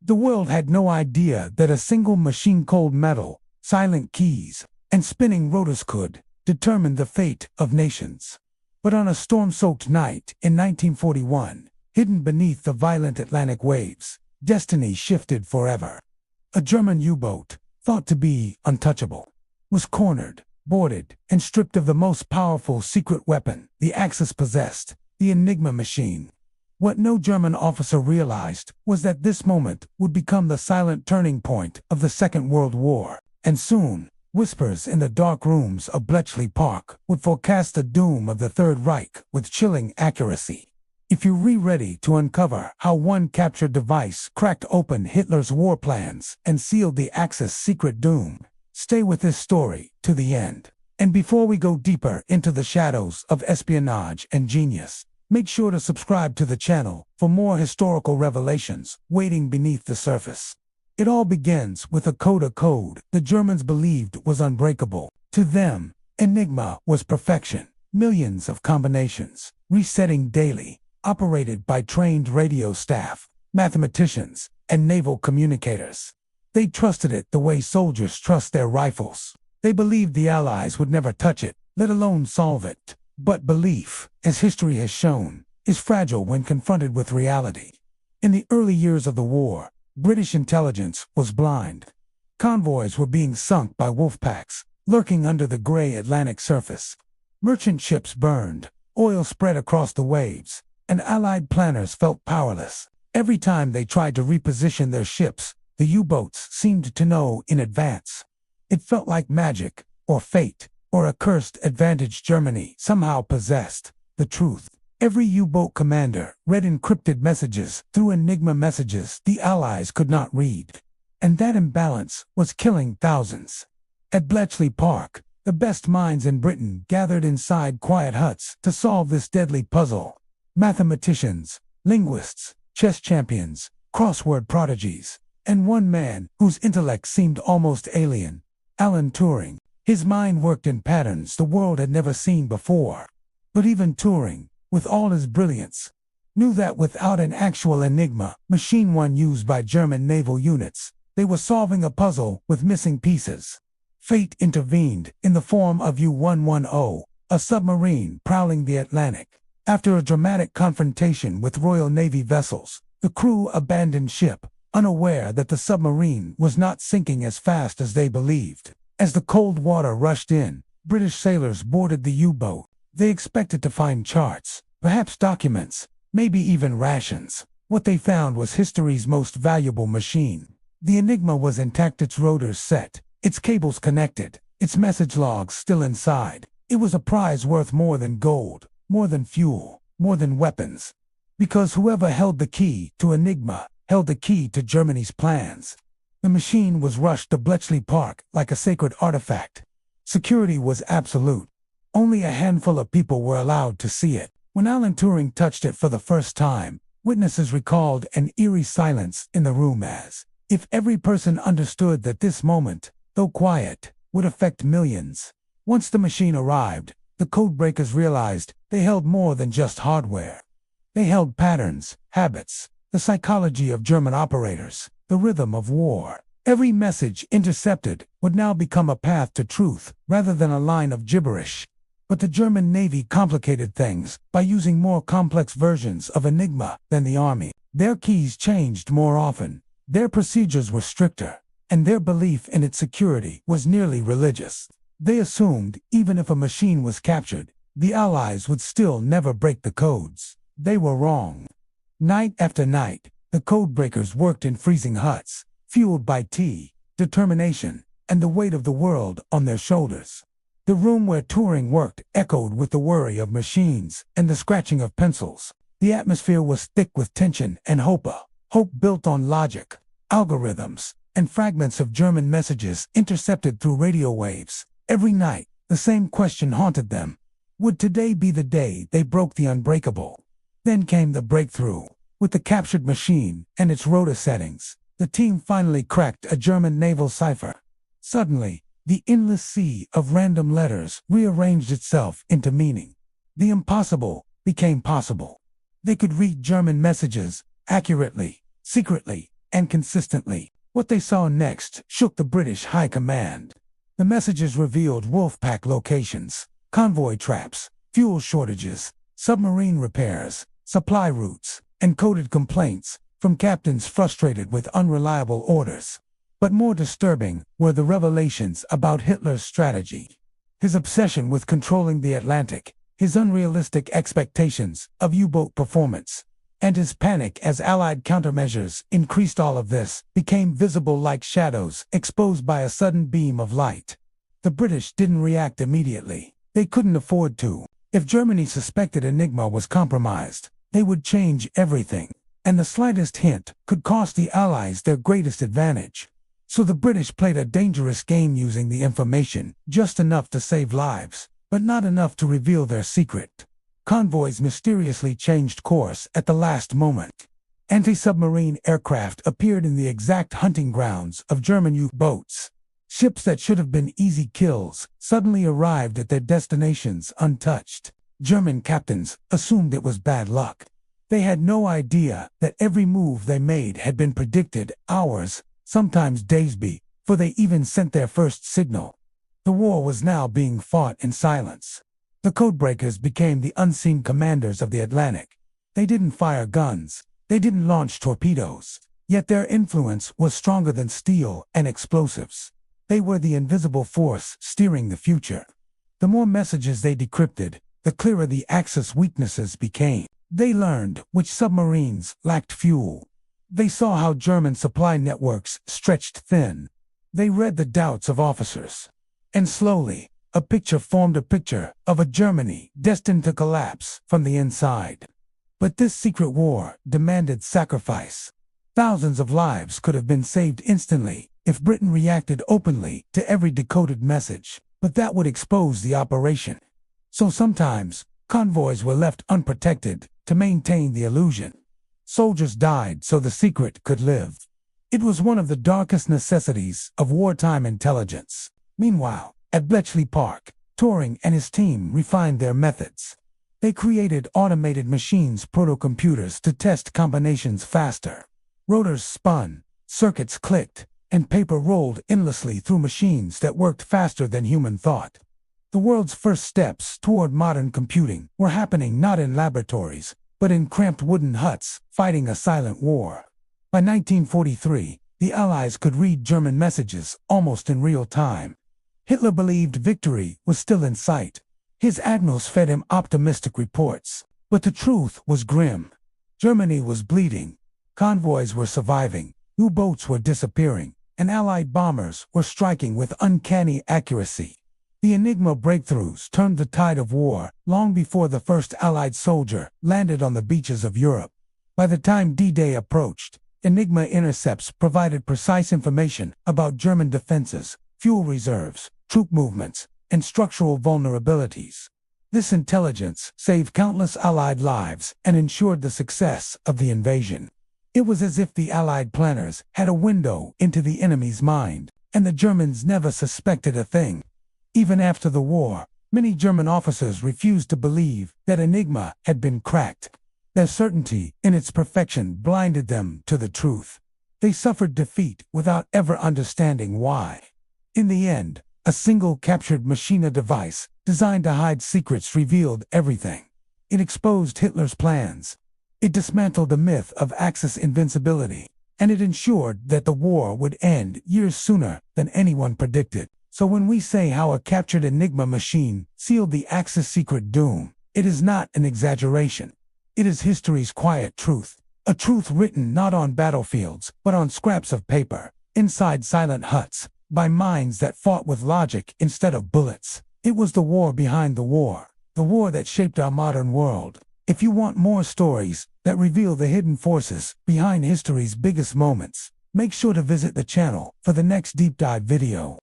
The world had no idea that a single machine, cold metal, silent keys, and spinning rotors could determine the fate of nations. But on a storm-soaked night in 1941, hidden beneath the violent Atlantic waves, destiny shifted forever. A German U-boat, thought to be untouchable, was cornered, boarded, and stripped of the most powerful secret weapon the Axis possessed, the Enigma machine. What no German officer realized was that this moment would become the silent turning point of the Second World War, and soon, whispers in the dark rooms of Bletchley Park would forecast the doom of the Third Reich with chilling accuracy. If you're ready to uncover how one captured device cracked open Hitler's war plans and sealed the Axis' secret doom, stay with this story to the end. And before we go deeper into the shadows of espionage and genius, make sure to subscribe to the channel for more historical revelations waiting beneath the surface. It all begins with a code the Germans believed was unbreakable. To them, Enigma was perfection. Millions of combinations, resetting daily, operated by trained radio staff, mathematicians, and naval communicators. They trusted it the way soldiers trust their rifles. They believed the Allies would never touch it, let alone solve it. But belief, as history has shown, is fragile when confronted with reality. In the early years of the war, British intelligence was blind. Convoys were being sunk by Wolfpacks, lurking under the gray Atlantic surface. Merchant ships burned, oil spread across the waves, and Allied planners felt powerless. Every time they tried to reposition their ships, the U-boats seemed to know in advance. It felt like magic, or fate, or a cursed advantage Germany somehow possessed. The truth. Every U-boat commander read encrypted messages through Enigma messages the Allies could not read. And that imbalance was killing thousands. At Bletchley Park, the best minds in Britain gathered inside quiet huts to solve this deadly puzzle. Mathematicians, linguists, chess champions, crossword prodigies, and one man whose intellect seemed almost alien, Alan Turing. His mind worked in patterns the world had never seen before. But even Turing, with all his brilliance, knew that without an actual Enigma machine, one used by German naval units, they were solving a puzzle with missing pieces. Fate intervened in the form of U-110, a submarine prowling the Atlantic. After a dramatic confrontation with Royal Navy vessels, the crew abandoned ship, unaware that the submarine was not sinking as fast as they believed. As the cold water rushed in, British sailors boarded the U-boat. They expected to find charts, perhaps documents, maybe even rations. What they found was history's most valuable machine. The Enigma was intact, its rotors set, its cables connected, its message logs still inside. It was a prize worth more than gold, more than fuel, more than weapons. Because whoever held the key to Enigma held the key to Germany's plans. The machine was rushed to Bletchley Park like a sacred artifact. Security was absolute. Only a handful of people were allowed to see it. When Alan Turing touched it for the first time, witnesses recalled an eerie silence in the room, as if every person understood that this moment, though quiet, would affect millions. Once the machine arrived, the codebreakers realized they held more than just hardware. They held patterns, habits, the psychology of German operators, the rhythm of war. Every message intercepted would now become a path to truth rather than a line of gibberish. But the German Navy complicated things by using more complex versions of Enigma than the Army. Their keys changed more often, their procedures were stricter, and their belief in its security was nearly religious. They assumed even if a machine was captured, the Allies would still never break the codes. They were wrong. Night after night, the codebreakers worked in freezing huts, fueled by tea, determination, and the weight of the world on their shoulders. The room where Turing worked echoed with the worry of machines and the scratching of pencils. The atmosphere was thick with tension and hope built on logic, algorithms, and fragments of German messages intercepted through radio waves. Every night, the same question haunted them. Would today be the day they broke the unbreakable? Then came the breakthrough. With the captured machine and its rotor settings, the team finally cracked a German naval cipher. Suddenly, the endless sea of random letters rearranged itself into meaning. The impossible became possible. They could read German messages accurately, secretly, and consistently. What they saw next shook the British High Command. The messages revealed Wolfpack locations, convoy traps, fuel shortages, submarine repairs, supply routes, and coded complaints from captains frustrated with unreliable orders. But more disturbing were the revelations about Hitler's strategy. His obsession with controlling the Atlantic, his unrealistic expectations of U-boat performance, and his panic as Allied countermeasures increased. All of this became visible like shadows exposed by a sudden beam of light. The British didn't react immediately. They couldn't afford to. If Germany suspected Enigma was compromised, they would change everything, and the slightest hint could cost the Allies their greatest advantage. So the British played a dangerous game, using the information just enough to save lives, but not enough to reveal their secret. Convoys mysteriously changed course at the last moment. Anti-submarine aircraft appeared in the exact hunting grounds of German U-boats. Ships that should have been easy kills suddenly arrived at their destinations untouched. German captains assumed it was bad luck. They had no idea that every move they made had been predicted hours, sometimes days before they even sent their first signal. The war was now being fought in silence. The codebreakers became the unseen commanders of the Atlantic. They didn't fire guns. They didn't launch torpedoes. Yet their influence was stronger than steel and explosives. They were the invisible force steering the future. The more messages they decrypted, the clearer the Axis weaknesses became. They learned which submarines lacked fuel. They saw how German supply networks stretched thin. They read the doubts of officers. And slowly, a picture formed, a picture of a Germany destined to collapse from the inside. But this secret war demanded sacrifice. Thousands of lives could have been saved instantly if Britain reacted openly to every decoded message, but that would expose the operation. So sometimes, convoys were left unprotected to maintain the illusion. Soldiers died so the secret could live. It was one of the darkest necessities of wartime intelligence. Meanwhile, at Bletchley Park, Turing and his team refined their methods. They created automated machines, protocomputers, to test combinations faster. Rotors spun, circuits clicked, and paper rolled endlessly through machines that worked faster than human thought. The world's first steps toward modern computing were happening not in laboratories, but in cramped wooden huts, fighting a silent war. By 1943, the Allies could read German messages almost in real time. Hitler believed victory was still in sight. His admirals fed him optimistic reports, but the truth was grim. Germany was bleeding. Convoys were surviving. U-boats were disappearing, and Allied bombers were striking with uncanny accuracy. The Enigma breakthroughs turned the tide of war long before the first Allied soldier landed on the beaches of Europe. By the time D-Day approached, Enigma intercepts provided precise information about German defenses, fuel reserves, troop movements, and structural vulnerabilities. This intelligence saved countless Allied lives and ensured the success of the invasion. It was as if the Allied planners had a window into the enemy's mind, and the Germans never suspected a thing. Even after the war, many German officers refused to believe that Enigma had been cracked. Their certainty in its perfection blinded them to the truth. They suffered defeat without ever understanding why. In the end, a single captured machina device designed to hide secrets revealed everything. It exposed Hitler's plans. It dismantled the myth of Axis invincibility, and it ensured that the war would end years sooner than anyone predicted. So when we say how a captured Enigma machine sealed the Axis secret doom, it is not an exaggeration. It is history's quiet truth, a truth written not on battlefields, but on scraps of paper, inside silent huts, by minds that fought with logic instead of bullets. It was the war behind the war that shaped our modern world. If you want more stories that reveal the hidden forces behind history's biggest moments, make sure to visit the channel for the next deep dive video.